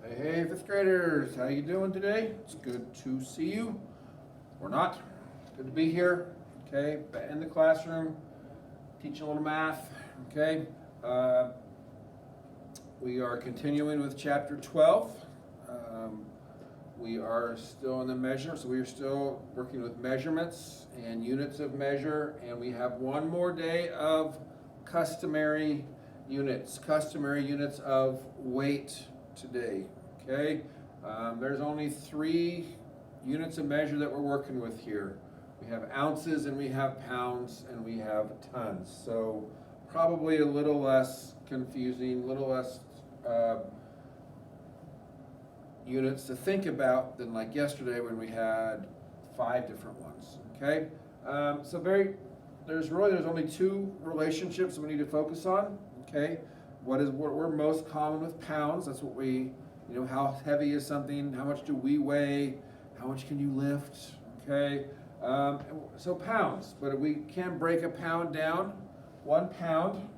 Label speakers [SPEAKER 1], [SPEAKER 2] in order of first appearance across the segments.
[SPEAKER 1] Hey, fifth graders, how you doing today? It's good to see you, or not. Good to be here. Okay, in the classroom, teaching a little math. Okay, we are continuing with chapter 12. We are still in the measure, so we are still working with measurements and units of measure, and we have one more day of customary units of weight today. Okay, there's only 3 units of measure that we're working with here. We have ounces and we have pounds and we have tons. So probably a little less confusing, a little less units to think about than like yesterday when we had 5 different ones. Okay, there's only 2 relationships we need to focus on. Okay, what we're most common with pounds. That's what we, how heavy is something? How much do we weigh? How much can you lift? Okay, so pounds. But we can break a pound down. 1 pound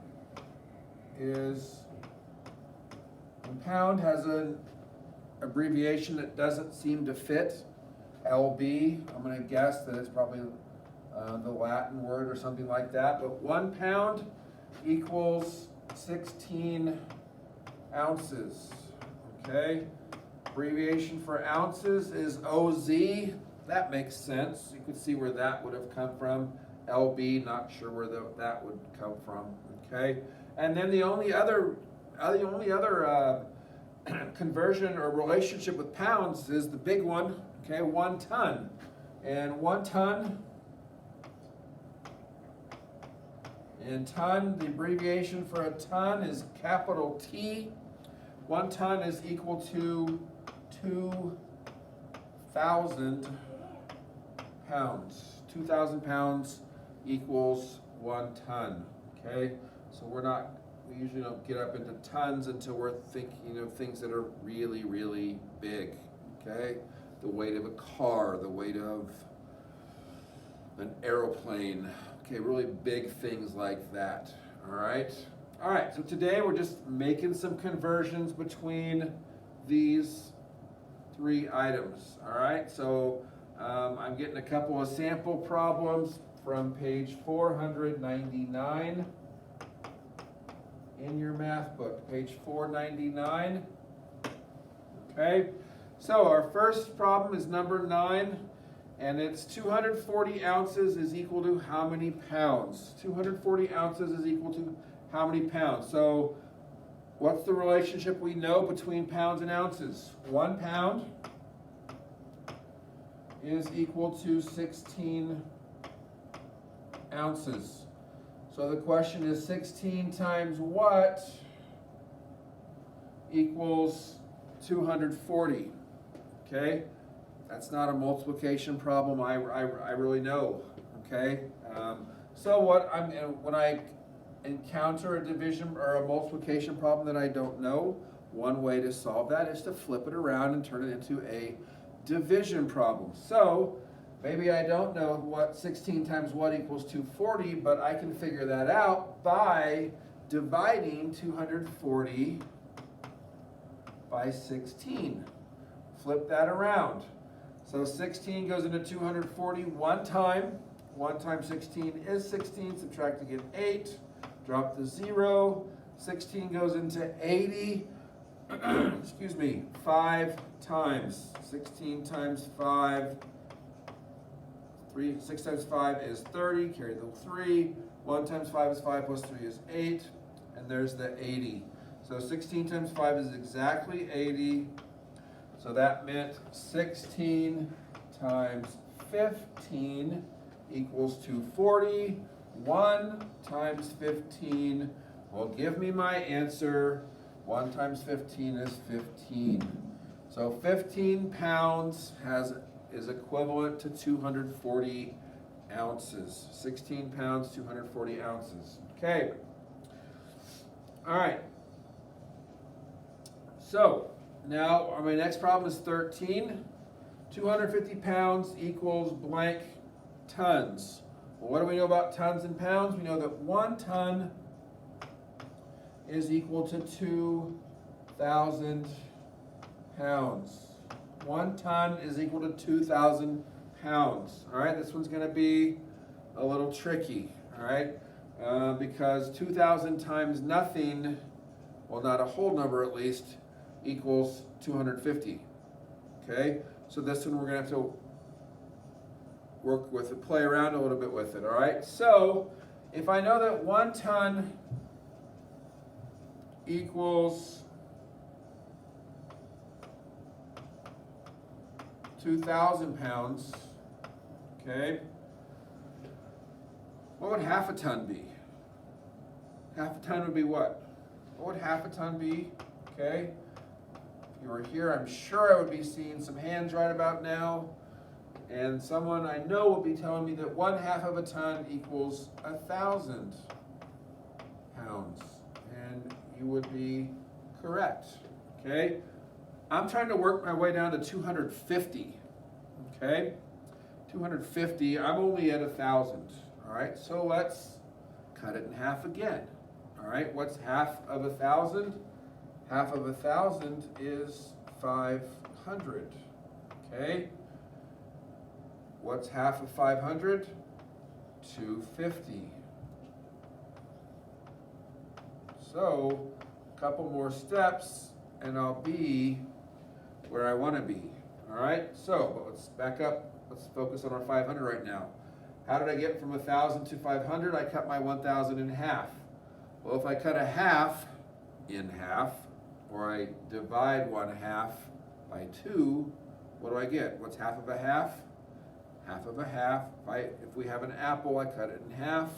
[SPEAKER 1] has an abbreviation that doesn't seem to fit. LB. I'm going to guess that it's probably the Latin word or something like that. But 1 pound equals 16 ounces. Okay, abbreviation for ounces is OZ. That makes sense. You can see where that would have come from. LB, not sure where that would come from. Okay, and then the only other conversion or relationship with pounds is the big one. Okay, 1 ton, and 1 ton. In ton, the abbreviation for a ton is capital T. 1 ton is equal to 2,000 pounds. 2,000 pounds equals 1 ton. Okay, so we usually don't get up into tons until we're thinking of things that are really, really big. Okay, the weight of a car, the weight of an aeroplane. Okay, really big things like that. All right, so today we're just making some conversions between these 3 items. All right, so I'm getting a couple of sample problems from page 499 in your math book, page 499. Okay, so our first problem is number 9. And it's 240 ounces is equal to how many pounds? 240 ounces is equal to how many pounds? So what's the relationship we know between pounds and ounces? 1 pound is equal to 16 ounces. So the question is 16 times what equals 240? Okay? That's not a multiplication problem I really know, okay? So when I encounter a division or a multiplication problem that I don't know, one way to solve that is to flip it around and turn it into a division problem. So maybe I don't know what 16 times what equals 240, but I can figure that out by dividing 240 by 16. Flip that around. So 16 goes into 240 1 time. 1 times 16 is 16. Subtract again 8. Drop the 0. 16 goes into 80. Excuse me, 5 times. 16 times 5. 6 times 5 is 30. Carry the 3. 1 times 5 is 5 plus 3 is 8. And there's the 80. So 16 times 5 is exactly 80. So that meant 16 times 15 equals 240. 1 times 15 will give me my answer. 1 times 15 is 15. So 15 pounds is equivalent to 240 ounces. 16 pounds, 240 ounces. Okay. All right. So now my next problem is 13. 250 pounds equals blank tons. Well, what do we know about tons and pounds? We know that 1 ton is equal to 2,000 pounds. 1 ton is equal to 2,000 pounds. All right, this one's going to be a little tricky. All right, because 2,000 times nothing, well, not a whole number at least, equals 250. Okay, so this one we're going to have to work with it, play around a little bit with it. All right, so if I know that 1 ton equals 2,000 pounds, okay, what would half a ton be? Half a ton would be what? What would half a ton be? Okay, if you were here, I'm sure I would be seeing some hands right about now, and someone I know will be telling me that 1/2 of a ton equals 1,000 pounds, and you would be correct. Okay, I'm trying to work my way down to 250. Okay, 250. I'm only at 1,000. All right, so let's cut it in half again. All right, what's half of 1,000? Half of 1,000 is 500. Okay, what's half of 500? 250. So, a couple more steps and I'll be where I want to be. All right, so but let's back up. Let's focus on our 500 right now. How did I get from 1,000 to 500? I cut my 1,000 in half. Well, if I cut a half in half, or I divide 1/2 by 2, what do I get? What's half of a half? Half of a half. If we have an apple, I cut it in half.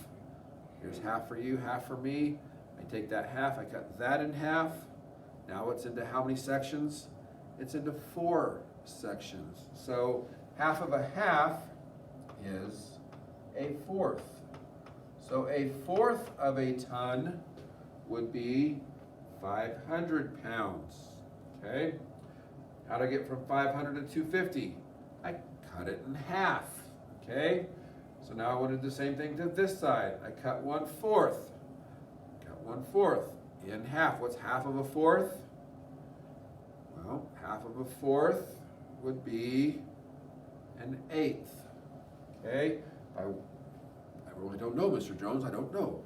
[SPEAKER 1] Here's half for you, half for me. I take that half, I cut that in half. Now it's into how many sections? It's into 4 sections. So half of a half is 1/4. So 1/4 of a ton would be 500 pounds. Okay? How do I get from 500 to 250? I cut it in half. Okay? So now I want to do the same thing to this side. I cut 1/4. Cut 1/4 in half. What's half of 1/4? Well, half of 1/4 would be 1/8. Okay? I really don't know, Mr. Jones. I don't know.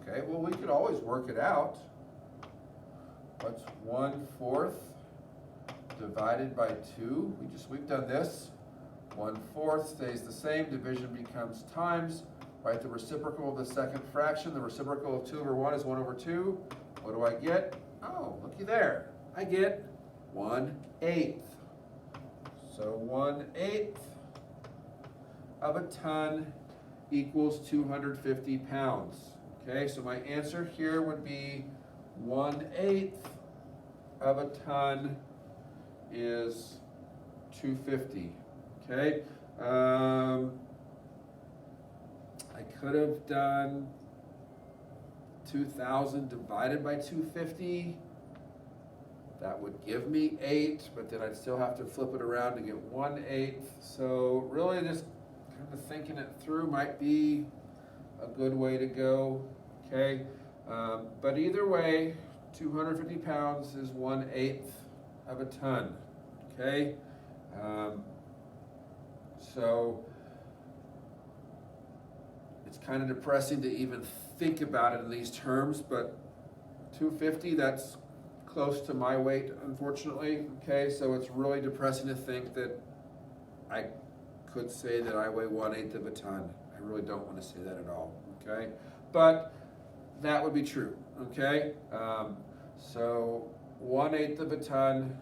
[SPEAKER 1] Okay, well, we could always work it out. What's 1/4 divided by 2? We've done this. 1/4 stays the same. Division becomes times. Write the reciprocal of the second fraction. The reciprocal of 2/1 is 1/2. What do I get? Oh, looky there. I get 1/8. So 1/8 of a ton equals 250 pounds. Okay, so my answer here would be 1/8 of a ton is 250. Okay, I could have done 2,000 divided by 250. That would give me 8, but then I'd still have to flip it around to get 1/8. So really just kind of thinking it through might be a good way to go. Okay, but either way, 250 pounds is 1/8 of a ton. Okay, so it's kind of depressing to even think about it in these terms, but 250, that's close to my weight, unfortunately. Okay, so it's really depressing to think that I could say that I weigh 1/8 of a ton. I really don't want to say that at all. Okay, but that would be true. Okay, so 1/8 of a ton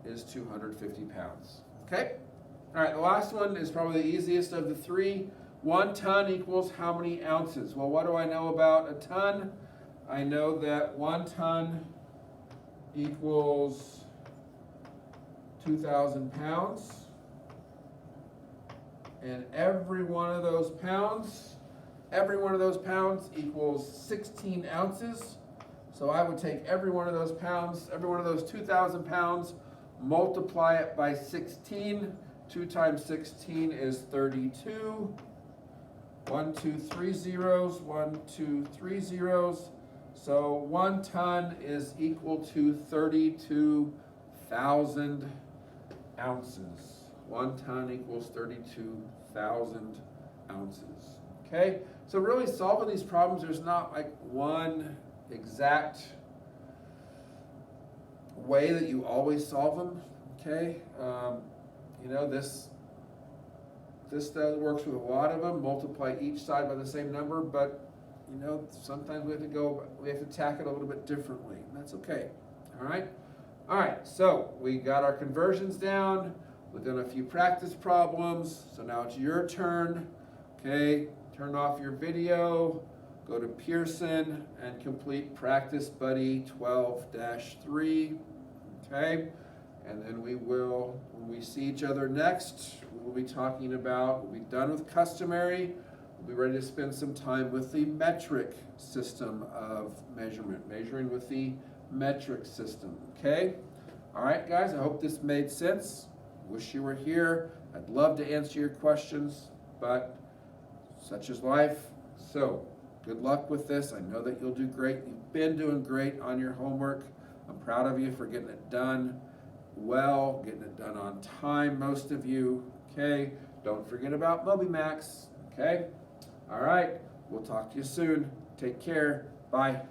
[SPEAKER 1] is 250 pounds. Okay, all right, the last one is probably the easiest of the 3. 1 ton equals how many ounces? Well, what do I know about a ton? I know that 1 ton equals 2,000 pounds. And every one of those pounds equals 16 ounces. So I would take every one of those pounds, every one of those 2,000 pounds, multiply it by 16. 2 times 16 is 32. 1, 2, 3 zeros, 1, 2, 3 zeros. So 1 ton is equal to 32 32,000 ounces. 1 ton equals 32,000 ounces. Okay, so really solving these problems, there's not like one exact way that you always solve them. Okay, you know, this works with a lot of them. Multiply each side by the same number, but you know, sometimes we have to attack it a little bit differently. That's okay. All right. So we got our conversions down. We've done a few practice problems. So now it's your turn. Okay, turn off your video. Go to Pearson and complete Practice Buddy 12-3. Okay, and then we will, when we see each other next, we'll be talking about, we'll be done with Customary. We'll be ready to spend some time with the metric system of measurement, measuring with the metric system. Okay, all right, guys, I hope this made sense. Wish you were here. I'd love to answer your questions, but such is life. So good luck with this. I know that you'll do great. You've been doing great on your homework. I'm proud of you for getting it done well, getting it done on time, most of you. Okay, don't forget about MobyMax. Okay, all right, we'll talk to you soon. Take care. Bye.